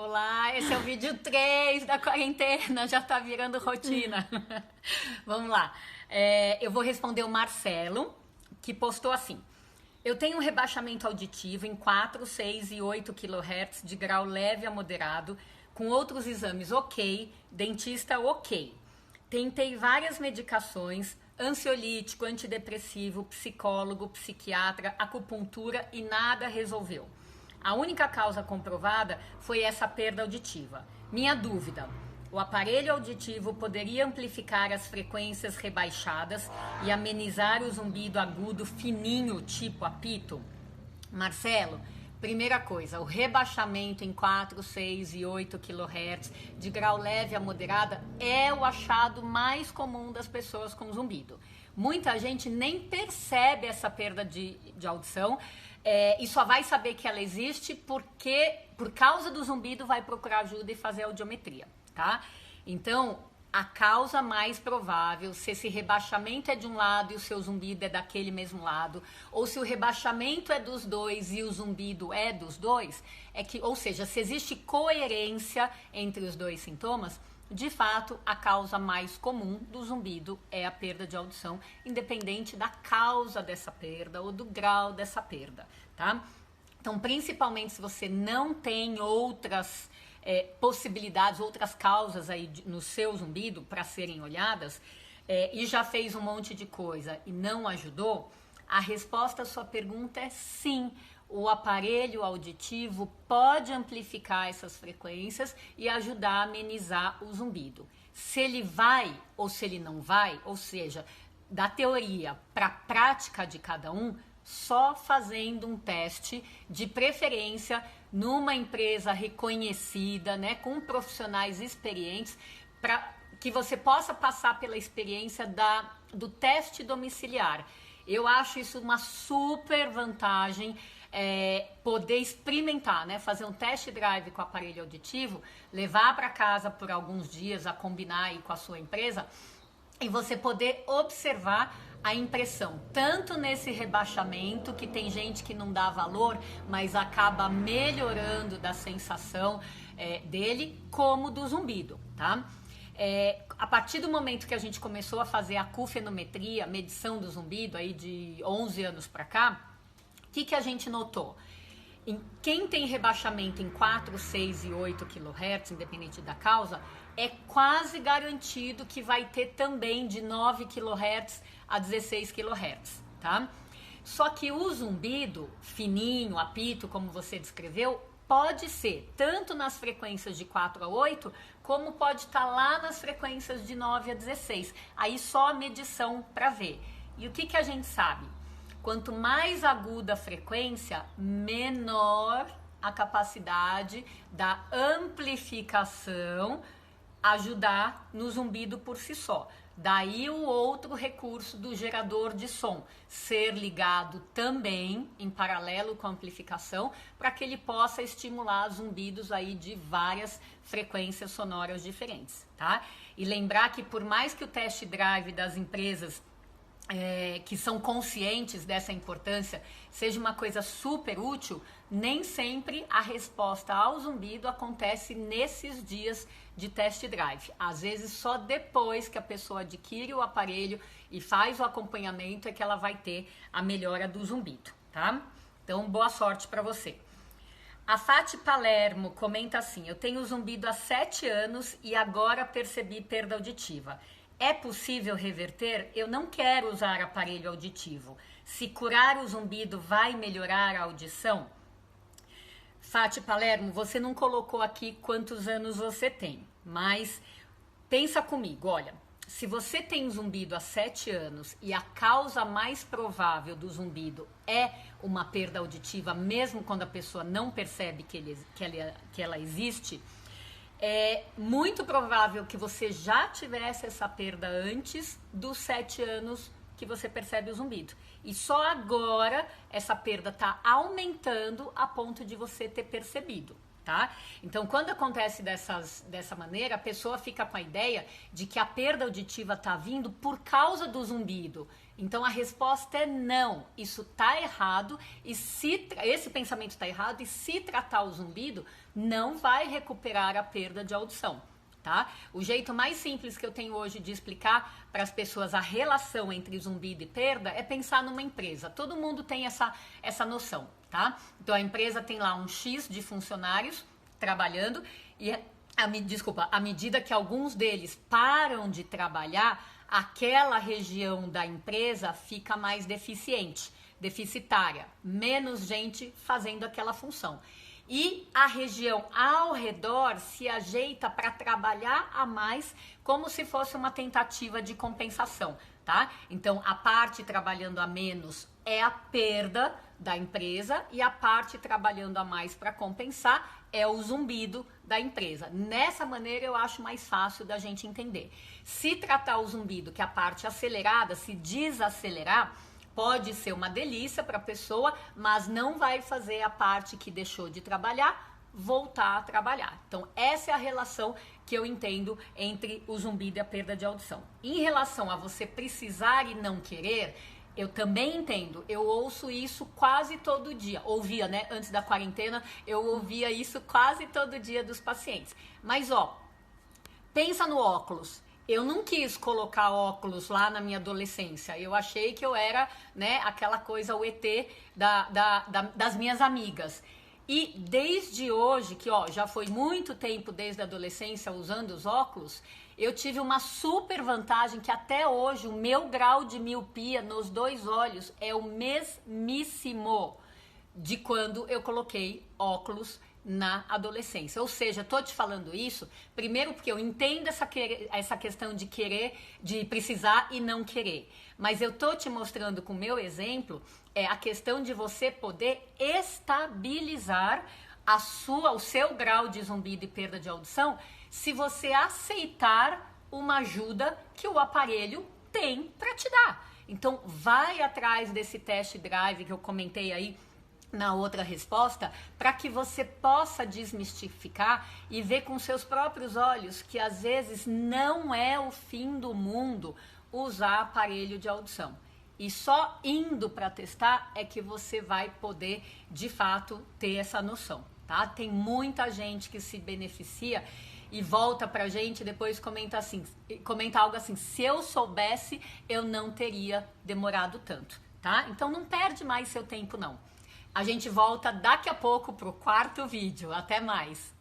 Olá, esse é o vídeo 3 da quarentena, já tá virando rotina. Vamos lá. Eu vou responder o Marcelo, que postou assim. Eu tenho um rebaixamento auditivo em 4, 6 e 8 kHz de grau leve a moderado, com outros exames ok, dentista ok. Tentei várias medicações, ansiolítico, antidepressivo, psicólogo, psiquiatra, acupuntura e nada resolveu. A única causa comprovada foi essa perda auditiva. Minha dúvida: o aparelho auditivo poderia amplificar as frequências rebaixadas e amenizar o zumbido agudo fininho, tipo apito? Marcelo, primeira coisa, o rebaixamento em 4, 6 e 8 kHz de grau leve a moderada é o achado mais comum das pessoas com zumbido. Muita gente nem percebe essa perda de audição e só vai saber que ela existe porque, por causa do zumbido, vai procurar ajuda e fazer audiometria, tá? Então, a causa mais provável, se esse rebaixamento é de um lado e o seu zumbido é daquele mesmo lado, ou se o rebaixamento é dos dois e o zumbido é dos dois, ou seja, se existe coerência entre os dois sintomas, de fato, a causa mais comum do zumbido é a perda de audição, independente da causa dessa perda ou do grau dessa perda, tá? Então, principalmente se você não tem outras possibilidades, outras causas aí no seu zumbido para serem olhadas, e já fez um monte de coisa e não ajudou, a resposta à sua pergunta é sim. O aparelho auditivo pode amplificar essas frequências e ajudar a amenizar o zumbido. Se ele vai ou se ele não vai, ou seja, da teoria para a prática de cada um, só fazendo um teste, de preferência numa empresa reconhecida, né, com profissionais experientes, para que você possa passar pela experiência do teste domiciliar. Eu acho isso uma super vantagem, poder experimentar, né? Fazer um test drive com o aparelho auditivo, levar para casa por alguns dias a combinar aí com a sua empresa e você poder observar a impressão, tanto nesse rebaixamento, que tem gente que não dá valor, mas acaba melhorando da sensação dele, como do zumbido, tá? A partir do momento que a gente começou a fazer a acufenometria, medição do zumbido, aí de 11 anos para cá, o que a gente notou? Em quem tem rebaixamento em 4, 6 e 8 kHz, independente da causa, é quase garantido que vai ter também de 9 kHz a 16 kHz, tá? Só que o zumbido fininho, apito, como você descreveu, pode ser tanto nas frequências de 4 a 8, como pode estar lá nas frequências de 9 a 16. Aí só a medição para ver. E o que a gente sabe? Quanto mais aguda a frequência, menor a capacidade da amplificação ajudar no zumbido por si só. Daí o outro recurso do gerador de som, ser ligado também em paralelo com a amplificação, para que ele possa estimular zumbidos aí de várias frequências sonoras diferentes, tá? E lembrar que por mais que o test drive das empresas que são conscientes dessa importância, seja uma coisa super útil, nem sempre a resposta ao zumbido acontece nesses dias de test drive. Às vezes só depois que a pessoa adquire o aparelho e faz o acompanhamento é que ela vai ter a melhora do zumbido, tá? Então, boa sorte para você. A Fati Palermo comenta assim: eu tenho zumbido há 7 anos e agora percebi perda auditiva. É possível reverter? Eu não quero usar aparelho auditivo. Se curar o zumbido, vai melhorar a audição? Fati Palermo, você não colocou aqui quantos anos você tem, mas pensa comigo, olha, se você tem zumbido há 7 anos e a causa mais provável do zumbido é uma perda auditiva, mesmo quando a pessoa não percebe que ela existe, é muito provável que você já tivesse essa perda antes dos 7 anos que você percebe o zumbido. E só agora essa perda está aumentando a ponto de você ter percebido, Tá? Então, quando acontece dessa maneira, a pessoa fica com a ideia de que a perda auditiva está vindo por causa do zumbido. Então, a resposta é não. Isso está errado e esse pensamento está errado e se tratar o zumbido, não vai recuperar a perda de audição. Tá? O jeito mais simples que eu tenho hoje de explicar para as pessoas a relação entre zumbido e perda é pensar numa empresa. Todo mundo tem essa noção, tá? Então a empresa tem lá um X de funcionários trabalhando e à medida que alguns deles param de trabalhar, aquela região da empresa fica mais deficitária, menos gente fazendo aquela função. E a região ao redor se ajeita para trabalhar a mais, como se fosse uma tentativa de compensação, tá? Então, a parte trabalhando a menos é a perda da empresa e a parte trabalhando a mais para compensar é o zumbido da empresa. Nessa maneira, eu acho mais fácil da gente entender. Se tratar o zumbido, que é a parte acelerada, se desacelerar, pode ser uma delícia para a pessoa, mas não vai fazer a parte que deixou de trabalhar voltar a trabalhar. Então, essa é a relação que eu entendo entre o zumbido e a perda de audição. Em relação a você precisar e não querer, eu também entendo. Eu ouço isso quase todo dia. Ouvia, né? Antes da quarentena, eu ouvia isso quase todo dia dos pacientes. Mas, pensa no óculos. Eu não quis colocar óculos lá na minha adolescência. Eu achei que eu era, né, aquela coisa, o ET das minhas amigas. E desde hoje, que já foi muito tempo desde a adolescência usando os óculos, eu tive uma super vantagem que até hoje o meu grau de miopia nos 2 olhos é o mesmíssimo de quando eu coloquei óculos na adolescência. Ou seja, tô te falando isso, primeiro porque eu entendo essa questão de querer, de precisar e não querer. Mas eu tô te mostrando com o meu exemplo a questão de você poder estabilizar o seu grau de zumbido e perda de audição se você aceitar uma ajuda que o aparelho tem para te dar. Então, vai atrás desse test drive que eu comentei aí na outra resposta, para que você possa desmistificar e ver com seus próprios olhos que às vezes não é o fim do mundo usar aparelho de audição. E só indo para testar é que você vai poder, de fato, ter essa noção, tá? Tem muita gente que se beneficia e volta pra gente e depois comenta algo assim: se eu soubesse, eu não teria demorado tanto, tá? Então não perde mais seu tempo, não. A gente volta daqui a pouco pro 4º vídeo. Até mais!